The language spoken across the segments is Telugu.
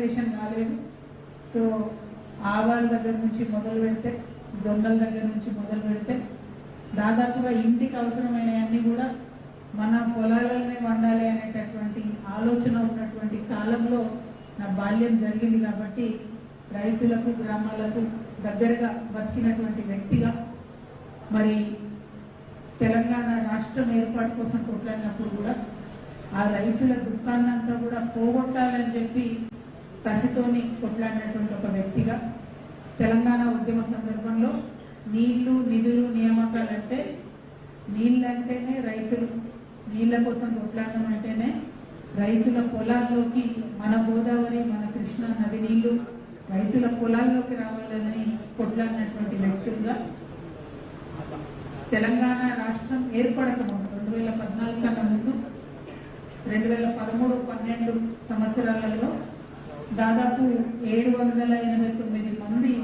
డిజిటలైజేషన్ కాలేదు. సో ఆవాల దగ్గర నుంచి మొదలు పెడితే, జొన్నల దగ్గర నుంచి మొదలు పెడితే దాదాపుగా ఇంటికి అవసరమైనవన్నీ కూడా మన పొలాలనే వండాలి అనేటటువంటి ఆలోచన ఉన్నటువంటి కాలంలో నా బాల్యం జరిగింది. కాబట్టి రైతులకు, గ్రామాలకు దగ్గరగా బతికినటువంటి వ్యక్తిగా మరి తెలంగాణ రాష్ట్రం ఏర్పాటు కోసం కొట్లాడినప్పుడు కూడా ఆ రైతుల దుఃఖాన్నంతా కూడా పోగొట్టాలని చెప్పి కసితోని కొట్లాడినటువంటి ఒక వ్యక్తిగా తెలంగాణ ఉద్యమ సందర్భంలో నీళ్లు, నిధులు, నియామకాలు అంటే నీళ్ళంటేనే రైతులు, నీళ్ల కోసం కొట్లాడడం అంటేనే రైతుల పొలాల్లోకి మన గోదావరి, మన కృష్ణా నది నీళ్లు రైతుల పొలాల్లోకి రావాలని కొట్లాడినటువంటి వ్యక్తులుగా తెలంగాణ రాష్ట్రం ఏర్పడక ముందు 2014 కన్నా ముందు 2013-12 సంవత్సరాలలో దాదాపు 789 మంది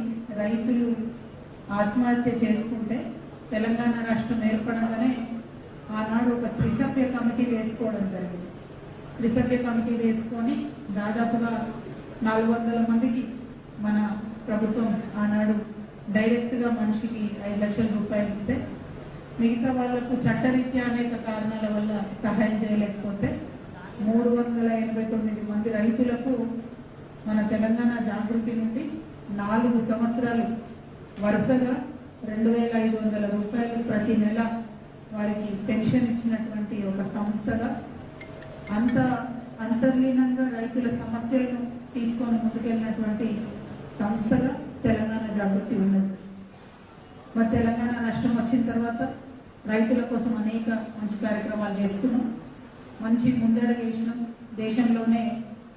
రైతులు ఆత్మహత్య చేసుకుంటే తెలంగాణ రాష్ట్రం ఏర్పడగానే ఆనాడు ఒక త్రిసభ్య కమిటీ వేసుకోవడం జరిగింది. త్రిసభ్య కమిటీ వేసుకొని దాదాపుగా 400 మందికి మన ప్రభుత్వం ఆనాడు డైరెక్ట్గా మనిషికి 5 లక్షల రూపాయలు ఇస్తే, మిగతా వాళ్లకు చట్టరీత్యా అనేక కారణాల వల్ల సహాయం చేయలేకపోతే 389 మంది రైతులకు మన తెలంగాణ జాగృతి నుండి 4 సంవత్సరాలు వరుసగా 2500 రూపాయలు ప్రతి నెల వారికి పెన్షన్ ఇచ్చినటువంటి ఒక సంస్థగా, అంత అంతర్లీనంగా రైతుల సమస్యలను తీసుకొని ముందుకెళ్ళినటువంటి సంస్థగా తెలంగాణ జాగృతి ఉన్నది. మరి తెలంగాణ రాష్ట్రం వచ్చిన తర్వాత రైతుల కోసం అనేక మంచి కార్యక్రమాలు చేస్తున్నాం, మంచి ముందడుగు వేసినాం. దేశంలోనే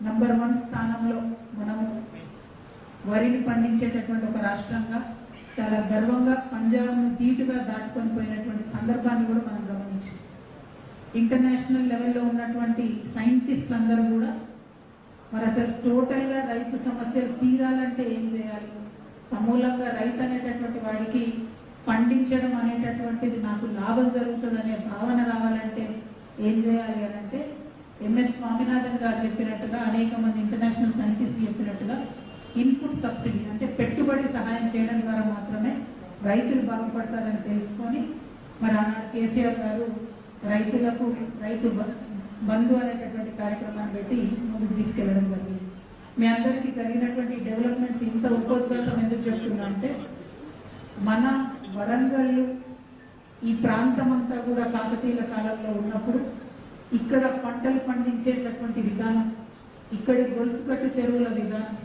నంబర్ 1 స్థానంలో మనము వరిని పండించేటటువంటి ఒక రాష్ట్రంగా చాలా గర్వంగా పంజాబ్ను ధీటుగా దాటుకొని పోయినటువంటి సందర్భాన్ని కూడా మనం గమనించాం. ఇంటర్నేషనల్ లెవెల్లో ఉన్నటువంటి సైంటిస్టులు అందరూ కూడా మరి అసలు టోటల్గా రైతు సమస్యలు తీరాలంటే ఏం చేయాలి, సమూలంగా రైతు అనేటటువంటి వాడికి పండించడం అనేటటువంటిది నాకు లాభం జరుగుతుందనే భావన రావాలంటే ఏం చేయాలి అని అంటే ఎంఎస్ స్వామినాథన్ గారు చెప్పినట్టుగా, అనేక మంది ఇంటర్నేషనల్ సైంటిస్టులు చెప్పినట్టుగా ఇన్పుట్ సబ్సిడీ అంటే పెట్టుబడి సహాయం చేయడం ద్వారా మాత్రమే రైతులు బాగుపడతారని తెలుసుకొని మరి ఆనాడు కేసీఆర్ గారు రైతులకు రైతు బంధు అనేటటువంటి కార్యక్రమాన్ని పెట్టి ముందుకు తీసుకెళ్లడం జరిగింది. మీ అందరికీ జరిగినటువంటి డెవలప్మెంట్స్ ఇంత ఉపోద్ఘాతం ఎందుకు చెప్తున్నా అంటే, మన వరంగల్ ఈ ప్రాంతం అంతా కూడా కాకతీయుల కాలంలో ఉన్నప్పుడు ఇక్కడ పంటలు పండించేటటువంటి విధానం, ఇక్కడి గొలుసుకట్టు చెరువుల విధానం,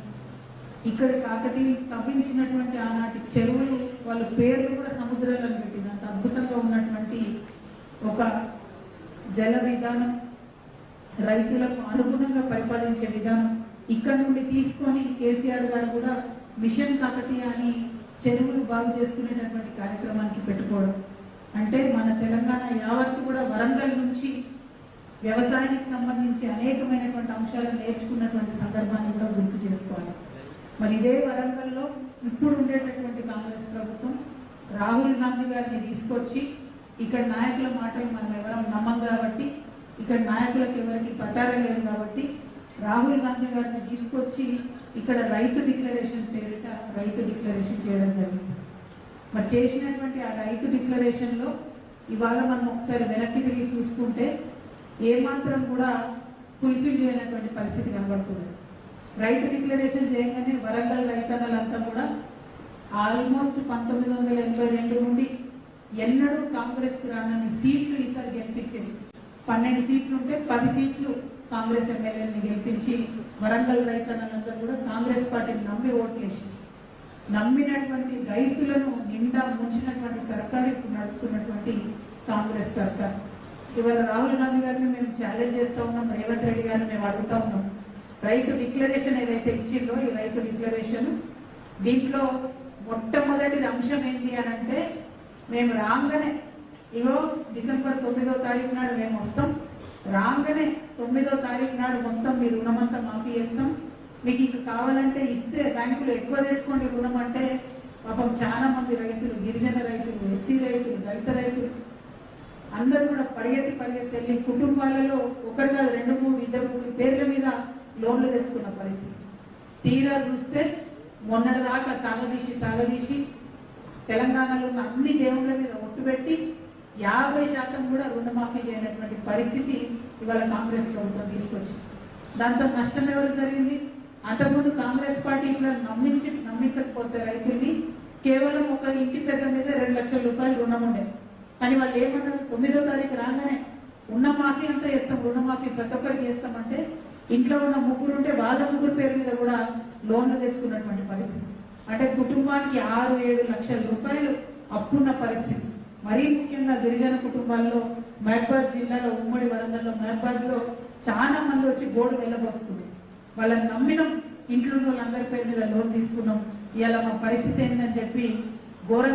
ఇక్కడ కాకతీయులు తవ్వించినటువంటి ఆనాటి చెరువులు వాళ్ళ పేర్లు కూడా సముద్రాలను పెట్టినంత అద్భుతంగా ఉన్నటువంటి ఒక జల విధానం, రైతులకు అనుగుణంగా పరిపాలించే విధానం ఇక్కడ నుండి తీసుకొని కేసీఆర్ గారు కూడా మిషన్ కాకతీయ అని చెరువులు బాగు చేసుకునేటటువంటి కార్యక్రమానికి పెట్టుకోవడం అంటే మన తెలంగాణ యావత్తు కూడా వరంగల్ నుంచి వ్యవసాయానికి సంబంధించి అనేకమైనటువంటి అంశాలను నేర్చుకున్నటువంటి సందర్భాన్ని కూడా గుర్తు చేసుకోవాలి. మరి ఇదే వరంగల్లో ఇప్పుడు ఉండేటటువంటి కాంగ్రెస్ ప్రభుత్వం రాహుల్ గాంధీ గారిని తీసుకొచ్చి ఇక్కడ నాయకుల మాటలు మనం ఎవరం నమ్మం కాబట్టి, ఇక్కడ నాయకులకు ఎవరికి పట్టారే లేదు కాబట్టి రాహుల్ గాంధీ గారిని తీసుకొచ్చి ఇక్కడ రైతు డిక్లరేషన్ పేరిట రైతు డిక్లరేషన్ చేయడం జరిగింది. మరి చేసినటువంటి ఆ రైతు డిక్లరేషన్లో ఇవాళ మనం ఒకసారి వెనక్కి తిరిగి చూసుకుంటే ఏమాత్రం కూడా ఫుల్ఫిల్ చేయనటువంటి పరిస్థితి కనబడుతుంది. రైతు డిక్లరేషన్ చేయగానే వరంగల్ రైతన్నలంతా కూడా ఆల్మోస్ట్ 1982 నుండి ఎన్నడూ కాంగ్రెస్ రానని సీట్లు ఈసారి గెలిపించింది. 12 సీట్లు ఉంటే 10 సీట్లు కాంగ్రెస్ ఎమ్మెల్యేని గెలిపించి వరంగల్ రైతన్నలందరూ కూడా కాంగ్రెస్ పార్టీని నమ్మి ఓట్లేసి, నమ్మినటువంటి రైతులను నిండా ముంచినటువంటి సర్కారు ఇప్పుడు నడుస్తున్నటువంటి కాంగ్రెస్ సర్కార్. ఇవాళ రాహుల్ గాంధీ గారిని మేము ఛాలెంజ్ చేస్తూ ఉన్నాం, రేవంత్ రెడ్డి గారిని మేము అడుగుతా ఉన్నాం. రైతు డిక్లరేషన్ ఏదైతే ఇచ్చిందో ఈ రైతు డిక్లరేషన్ దీంట్లో మొట్టమొదటి అంశం ఏంటి అని అంటే, మేము రాగానే ఇగో డిసెంబర్ 9వ తారీఖు నాడు మేము వస్తాం, రాగానే 9వ తారీఖు నాడు మొత్తం మీ రుణమంతా మాఫీ చేస్తాం, మీకు ఇంకా కావాలంటే ఇస్తే బ్యాంకులు ఎక్కువ తెచ్చుకోండి రుణం అంటే పాపం చాలా మంది రైతులు, గిరిజన రైతులు, ఎస్సీ రైతులు, దళిత రైతులు అందరూ కూడా పరిగెత్తి వెళ్ళి కుటుంబాలలో ఒకరు కాదు 2, 3, 2 పేర్ల మీద లోన్లు తెచ్చుకున్న పరిస్థితి. తీరా చూస్తే మొన్నటిదాకా సాగదీసి తెలంగాణలో ఉన్న అన్ని దేవుళ్ళ మీద ఒట్టు పెట్టి 50% కూడా రుణమాఫీ చేయనటువంటి పరిస్థితి ఇవాళ కాంగ్రెస్ ప్రభుత్వం తీసుకొచ్చింది. దాంతో నష్టం ఎవరు జరిగింది? అంతకుముందు కాంగ్రెస్ పార్టీ ఇట్లా నమ్మించకపోతే రైతుల్ని కేవలం ఒక ఇంటి పెద్ద మీద 2 లక్షల రూపాయలు రుణం ఉండేది. కానీ వాళ్ళు ఏమన్నారు? 9వ తారీఖు రాగానే ఉన్న మాఫీ అంతా చేస్తాం, రుణమాఫీ ప్రతి ఒక్కరికి చేస్తామంటే ఇంట్లో ఉన్న ముగ్గురు ఉంటే వాళ్ళ ముగ్గురు పేరు మీద కూడా లోన్లు తెచ్చుకున్నటువంటి పరిస్థితి. అంటే కుటుంబానికి 6-7 లక్షల రూపాయలు అప్పున్న పరిస్థితి. మరీ ముఖ్యంగా గిరిజన కుటుంబాల్లో మహబూబాబాద్ జిల్లాలో ఉమ్మడి వరంగల్లో మహబూబాబాద్ లో చాలా మంది వచ్చి గోడు వెళ్ళబోస్తుంది. వాళ్ళని నమ్మినం, ఇంట్లో వాళ్ళందరి పేరు మీద లోన్ తీసుకున్నాం, ఇవాళ మా పరిస్థితి ఏంటని చెప్పి ఘోరంగా